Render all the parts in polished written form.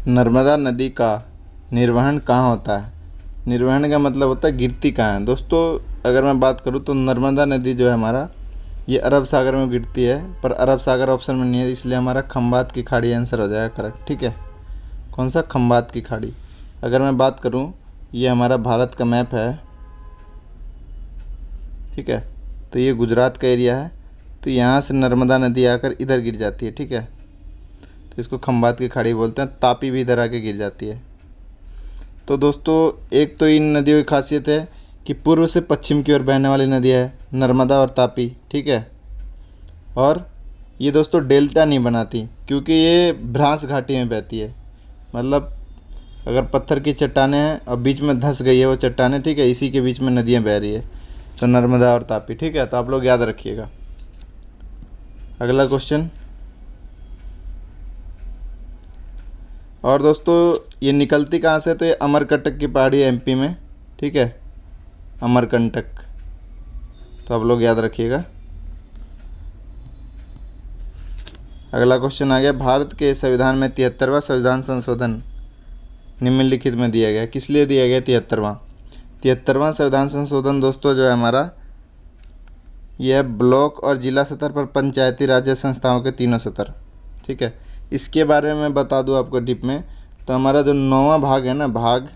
नर्मदा नदी का निर्वहन कहाँ होता है? निर्वहन का मतलब होता है गिरती कहाँ है। दोस्तों अगर मैं बात करूँ तो नर्मदा नदी जो है हमारा, ये अरब सागर में गिरती है, पर अरब सागर ऑप्शन में नहीं है, इसलिए हमारा खंबात की खाड़ी आंसर हो जाएगा करेक्ट। ठीक है, कौन सा? खंबात की खाड़ी। अगर मैं बात करूँ, ये हमारा भारत का मैप है, ठीक है, तो ये गुजरात का एरिया है, तो यहाँ से नर्मदा नदी आकर इधर गिर जाती है। ठीक है, तो इसको खंबात की खाड़ी बोलते हैं। तापी भी इधर आके गिर जाती है। तो दोस्तों एक तो इन नदियों की खासियत है कि पूर्व से पश्चिम की ओर बहने वाली नदियाँ है, नर्मदा और तापी। ठीक है, और ये दोस्तों डेल्टा नहीं बनाती क्योंकि ये भ्रांस घाटी में बहती है। मतलब अगर पत्थर की चट्टानें हैं और बीच में धंस गई है वो चट्टानें, ठीक है, इसी के बीच में नदियाँ बह रही है, तो नर्मदा और तापी। ठीक है, तो आप लोग याद रखिएगा। अगला क्वेश्चन, और दोस्तों ये निकलती कहाँ से? तो ये अमरकंटक की पहाड़ी है एमपी में। ठीक है, अमरकंटक, तो आप लोग याद रखिएगा। अगला क्वेश्चन आ गया, भारत के संविधान में 73वां संविधान संशोधन निम्नलिखित में दिया गया, किस लिए दिया गया? 73वां संविधान संशोधन दोस्तों जो है हमारा, यह ब्लॉक और जिला स्तर पर पंचायती राज्य संस्थाओं के तीनों स्तर। ठीक है, इसके बारे में बता दूं आपको डिप में, तो हमारा जो 9वां भाग है ना, भाग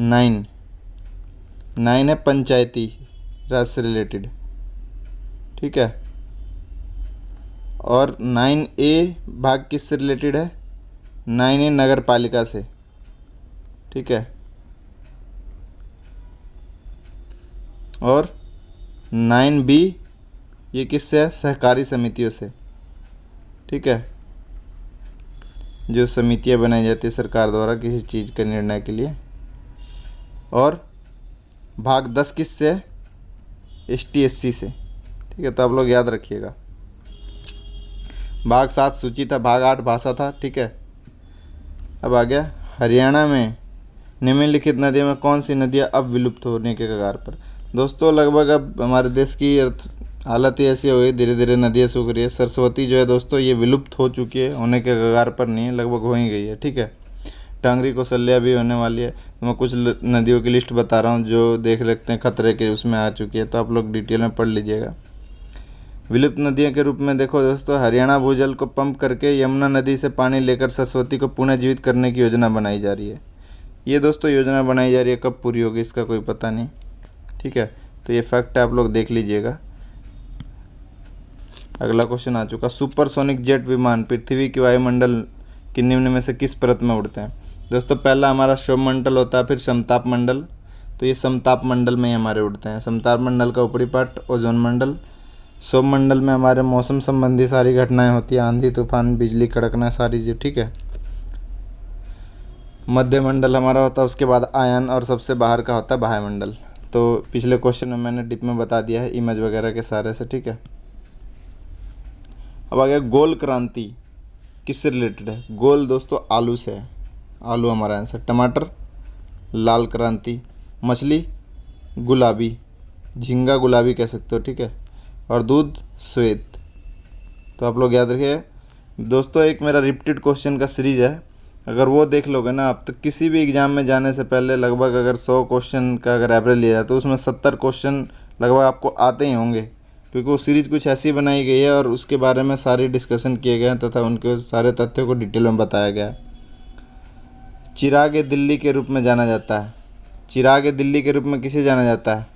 9 है पंचायती राज से रिलेटेड। ठीक है, और 9A भाग किससे रिलेटेड है? 9A नगर पालिका से। ठीक है, और 9B ये किससे है? सहकारी समितियों से। ठीक है, जो समितियां बनाई जाती है सरकार द्वारा किसी चीज़ के निर्णय के लिए। और भाग 10 किससे है? ST/SC से। ठीक है, तो आप लोग याद रखिएगा। भाग 7 सूची था, भाग 8 भाषा था। ठीक है, अब आ गया हरियाणा में निम्नलिखित नदियों में कौन सी नदियाँ अब विलुप्त होने के कगार पर? दोस्तों लगभग अब हमारे देश की हालत ही ऐसी हो गई, धीरे धीरे नदियाँ सूख रही है। सरस्वती जो है दोस्तों ये विलुप्त हो चुकी है, होने के कगार पर नहीं है, लगभग हो ही गई है। ठीक है, टांगरी कौशल्या भी होने वाली है। तो मैं कुछ नदियों की लिस्ट बता रहा हूँ जो देख लेते हैं खतरे के उसमें आ चुकी है, तो आप लोग डिटेल में पढ़ लीजिएगा। विलुप्त नदियों के रूप में देखो दोस्तों, हरियाणा भूजल को पंप करके यमुना नदी से पानी लेकर सरस्वती को पुनः जीवित करने की योजना बनाई जा रही है। ये दोस्तों योजना बनाई जा रही है, कब पूरी होगी इसका कोई पता नहीं। ठीक है, तो ये फैक्ट आप लोग देख लीजिएगा। अगला क्वेश्चन आ चुका, सुपरसोनिक जेट विमान पृथ्वी की वायुमंडल की निम्न में से किस परत में उड़ते हैं? दोस्तों पहला हमारा शोभमंडल होता है, फिर समताप मंडल। तो ये समताप मंडल में ही हमारे उड़ते हैं। समताप मंडल का ऊपरी पार्ट ओजोन मंडल। सौरमंडल में हमारे मौसम संबंधी सारी घटनाएं होती हैं, आंधी तूफान बिजली कड़कना सारी चीज़। ठीक है, मध्य मंडल हमारा होता है, उसके बाद आयन, और सबसे बाहर का होता है वायुमंडल। तो पिछले क्वेश्चन में मैंने डिप में बता दिया है इमेज वगैरह के सारे से। ठीक है, अब आ गया गोल क्रांति किससे रिलेटेड है? गोल दोस्तों आलू से है, आलू हमारा आंसर। टमाटर लाल क्रांति, मछली गुलाबी, झींगा गुलाबी कह सकते हो। ठीक है, और दूध श्वेत। तो आप लोग याद रखिए दोस्तों, एक मेरा रिपीटेड क्वेश्चन का सीरीज है, अगर वो देख लोगे ना आप, तो किसी भी एग्ज़ाम में जाने से पहले लगभग अगर 100 क्वेश्चन का अगर एवरेज लिया जाए तो उसमें 70 क्वेश्चन लगभग आपको आते ही होंगे, क्योंकि वो सीरीज़ कुछ ऐसी बनाई गई है और उसके बारे में सारी डिस्कशन किए गए हैं तथा उनके सारे तथ्यों को डिटेल में बताया गया है। चिराग दिल्ली के रूप में जाना जाता है। चिराग दिल्ली के रूप में किसे जाना जाता है?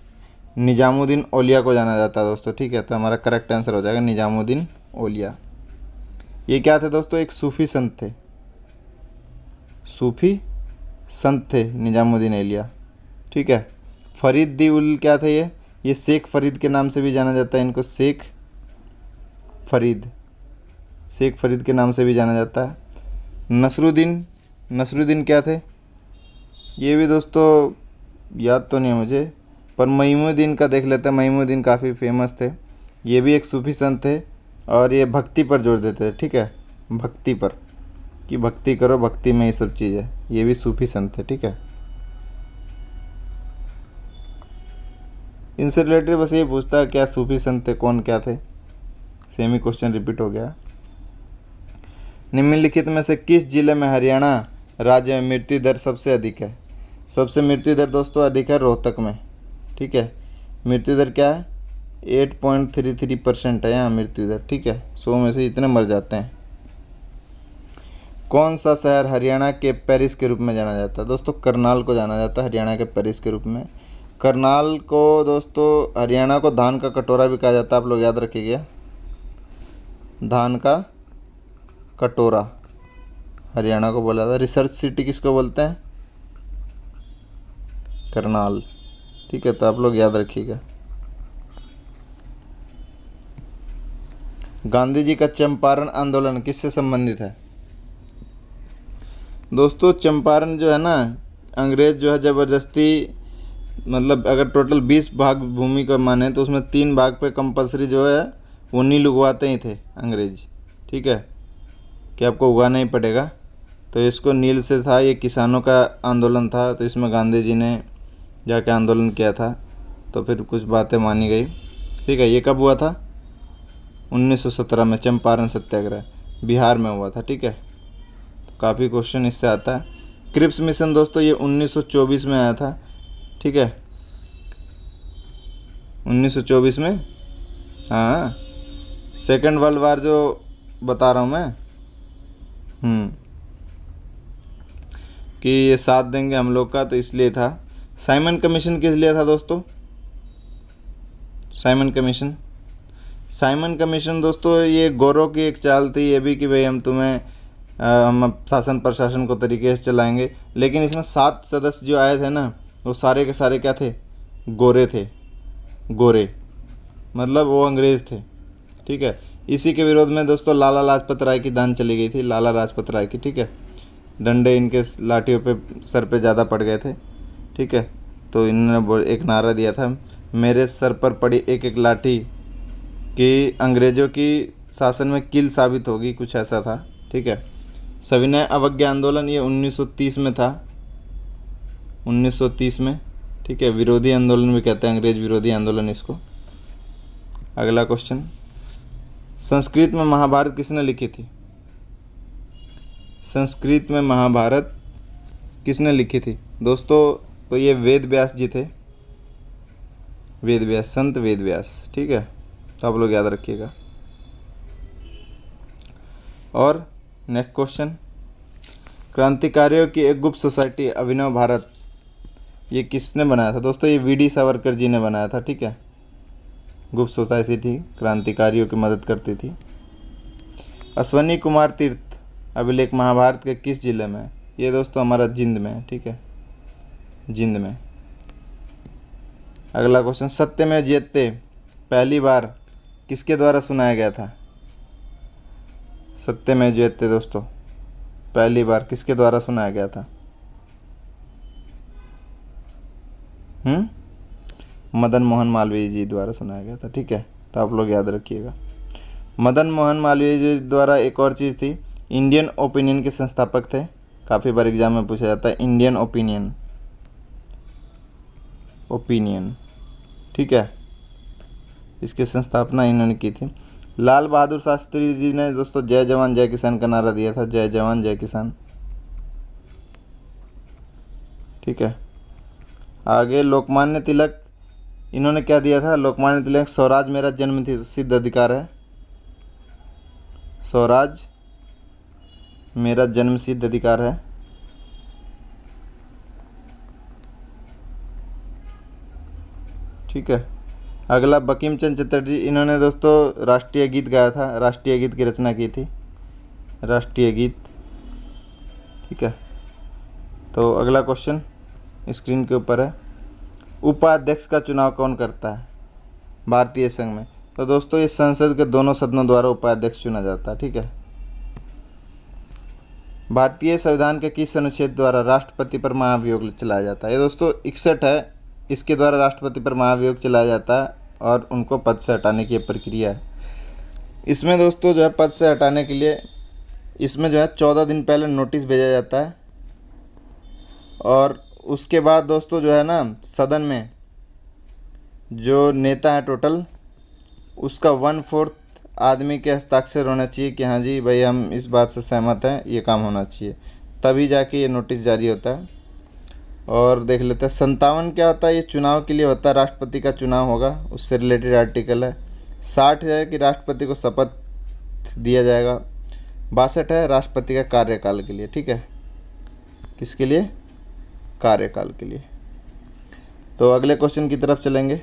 निजामुद्दीन औलिया को जाना जाता है दोस्तों। ठीक है, तो हमारा करेक्ट आंसर हो जाएगा निजामुद्दीन औलिया। ये क्या थे दोस्तों? एक सूफी संत थे, सूफी संत थे निजामुद्दीन औलिया। ठीक है, फरीद दी उल क्या थे? ये शेख फरीद के नाम से भी जाना जाता है इनको, शेख फरीद, शेख फरीद के नाम से भी जाना जाता है। नसरुद्दीन क्या थे? ये भी दोस्तों याद तो नहीं है मुझे, पर मईमुद्दीन का देख लेते हैं। मईमुद्दीन काफ़ी फेमस थे, ये भी एक सूफी संत थे और ये भक्ति पर जोर देते थे। ठीक है, भक्ति पर, कि भक्ति करो, भक्ति में ये सब चीज़ है। ये भी सूफी संत थे। ठीक है, इनसे रिलेटेड बस ये पूछता है क्या सूफी संत थे, कौन क्या थे, सेम ही क्वेश्चन रिपीट हो गया। निम्नलिखित में से किस जिले में हरियाणा राज्य में मृत्यु दर सबसे अधिक है? सबसे मृत्यु दर दोस्तों अधिक है रोहतक में। ठीक है, मृत्यु दर क्या है? 8.33% है यहाँ मृत्यु दर। ठीक है, 100 में से इतने मर जाते हैं। कौन सा शहर हरियाणा के पेरिस के रूप में जाना जाता है? दोस्तों करनाल को जाना जाता है हरियाणा के पेरिस के रूप में। करनाल को दोस्तों, हरियाणा को धान का कटोरा भी कहा जाता है, आप लोग याद रखिएगा। धान का कटोरा हरियाणा को बोला था। रिसर्च सिटी किसको बोलते हैं? करनाल। ठीक है, तो आप लोग याद रखिएगा। गांधी जी का चंपारण आंदोलन किससे संबंधित है? दोस्तों चंपारण जो है ना, अंग्रेज जो है ज़बरदस्ती, मतलब अगर टोटल 20 भाग भूमि को माने तो उसमें 3 भाग पे कंपलसरी जो है वो नील उगवाते ही थे अंग्रेज। ठीक है, कि आपको उगाना ही पड़ेगा, तो इसको नील से था, ये किसानों का आंदोलन था, तो इसमें गांधी जी ने जाके आंदोलन किया था, तो फिर कुछ बातें मानी गई। ठीक है, ये कब हुआ था? 1917 में चंपारण सत्याग्रह बिहार में हुआ था। ठीक है, तो काफ़ी क्वेश्चन इससे आता है। क्रिप्स मिशन दोस्तों ये 1924 में आया था। ठीक है, 1924 में। हाँ, सेकेंड वर्ल्ड वार जो बता रहा हूँ मैं, कि ये साथ देंगे हम लोग का, तो इसलिए था। साइमन कमीशन किस लिए था दोस्तों? साइमन कमीशन दोस्तों ये गोरों की एक चाल थी ये भी, कि भाई हम तुम्हें हम शासन प्रशासन को तरीके से चलाएंगे। लेकिन इसमें 7 सदस्य जो आए थे ना, वो सारे के सारे क्या थे? गोरे थे। गोरे मतलब वो अंग्रेज़ थे। ठीक है, इसी के विरोध में दोस्तों लाला लाजपत राय की दान चली गई थी, लाला लाजपत राय की। ठीक है, डंडे इनके लाठियों पे सर पे ज़्यादा पड़ गए थे। ठीक है, तो इन्होंने एक नारा दिया था, मेरे सर पर पड़ी एक एक लाठी कि अंग्रेज़ों की शासन में कील साबित होगी, कुछ ऐसा था। ठीक है, सविनय अवज्ञा आंदोलन ये 1930 में था, 1930 में। ठीक है, विरोधी आंदोलन भी कहते हैं, अंग्रेज विरोधी आंदोलन इसको। अगला क्वेश्चन, संस्कृत में महाभारत किसने लिखी थी? संस्कृत में महाभारत किसने लिखी थी दोस्तों? तो ये वेद व्यास जी थे, वेद व्यास, संत वेद व्यास। ठीक है, तो आप लोग याद रखिएगा। और नेक्स्ट क्वेश्चन, क्रांतिकारियों की एक गुप्त सोसाइटी अभिनव भारत ये किसने बनाया था? दोस्तों ये वी डी सावरकर जी ने बनाया था। ठीक है, गुप्त सोसाइटी थी, क्रांतिकारियों की मदद करती थी। अश्वनी कुमार तीर्थ अभिलेख महाभारत के किस जिले में है? ये दोस्तों हमारा जिंद में है। ठीक है, जिंद में। अगला क्वेश्चन, सत्यमेव जयते पहली बार किसके द्वारा सुनाया गया था? सत्यमेव जयते दोस्तों पहली बार किसके द्वारा सुनाया गया था? मदन मोहन मालवीय जी द्वारा सुनाया गया था। ठीक है, तो आप लोग याद रखिएगा। मदन मोहन मालवीय जी द्वारा एक और चीज़ थी, इंडियन ओपिनियन के संस्थापक थे। काफ़ी बार एग्जाम में पूछा जाता है, इंडियन ओपिनियन। ठीक है, इसकी संस्थापना इन्होंने की थी। लाल बहादुर शास्त्री जी ने दोस्तों जय जवान जय किसान का नारा दिया था, जय जवान जय किसान। ठीक है, आगे लोकमान्य तिलक, इन्होंने क्या दिया था? लोकमान्य तिलक, स्वराज मेरा जन्म सिद्ध अधिकार है, स्वराज मेरा जन्म सिद्ध अधिकार है। ठीक है, अगला बंकिम चंद्र चटर्जी, इन्होंने दोस्तों राष्ट्रीय गीत गाया था, राष्ट्रीय गीत की रचना की थी, राष्ट्रीय गीत। ठीक है, तो अगला क्वेश्चन स्क्रीन के ऊपर है, उपाध्यक्ष का चुनाव कौन करता है भारतीय संघ में? तो दोस्तों ये संसद के दोनों सदनों द्वारा उपाध्यक्ष चुना जाता है। ठीक है, भारतीय संविधान के किस अनुच्छेद द्वारा राष्ट्रपति पर महाभियोग चलाया जाता है? ये दोस्तों 61 है, इसके द्वारा राष्ट्रपति पर महाभियोग चलाया जाता है और उनको पद से हटाने की प्रक्रिया है। इसमें दोस्तों जो है पद से हटाने के लिए इसमें जो है 14 दिन पहले नोटिस भेजा जाता है, और उसके बाद दोस्तों जो है ना सदन में जो नेता है टोटल उसका 1/4 आदमी के हस्ताक्षर होना चाहिए कि हाँ जी भाई हम इस बात से सहमत हैं, ये काम होना चाहिए, तभी जाके ये नोटिस जारी होता है। और देख लेते हैं 57 क्या होता है, ये चुनाव के लिए होता है, राष्ट्रपति का चुनाव होगा उससे रिलेटेड आर्टिकल है। 60 है कि राष्ट्रपति को शपथ दिया जाएगा। 62 है राष्ट्रपति का कार्यकाल के लिए, ठीक है, किसके लिए, कार्यकाल के लिए। तो अगले क्वेश्चन की तरफ चलेंगे।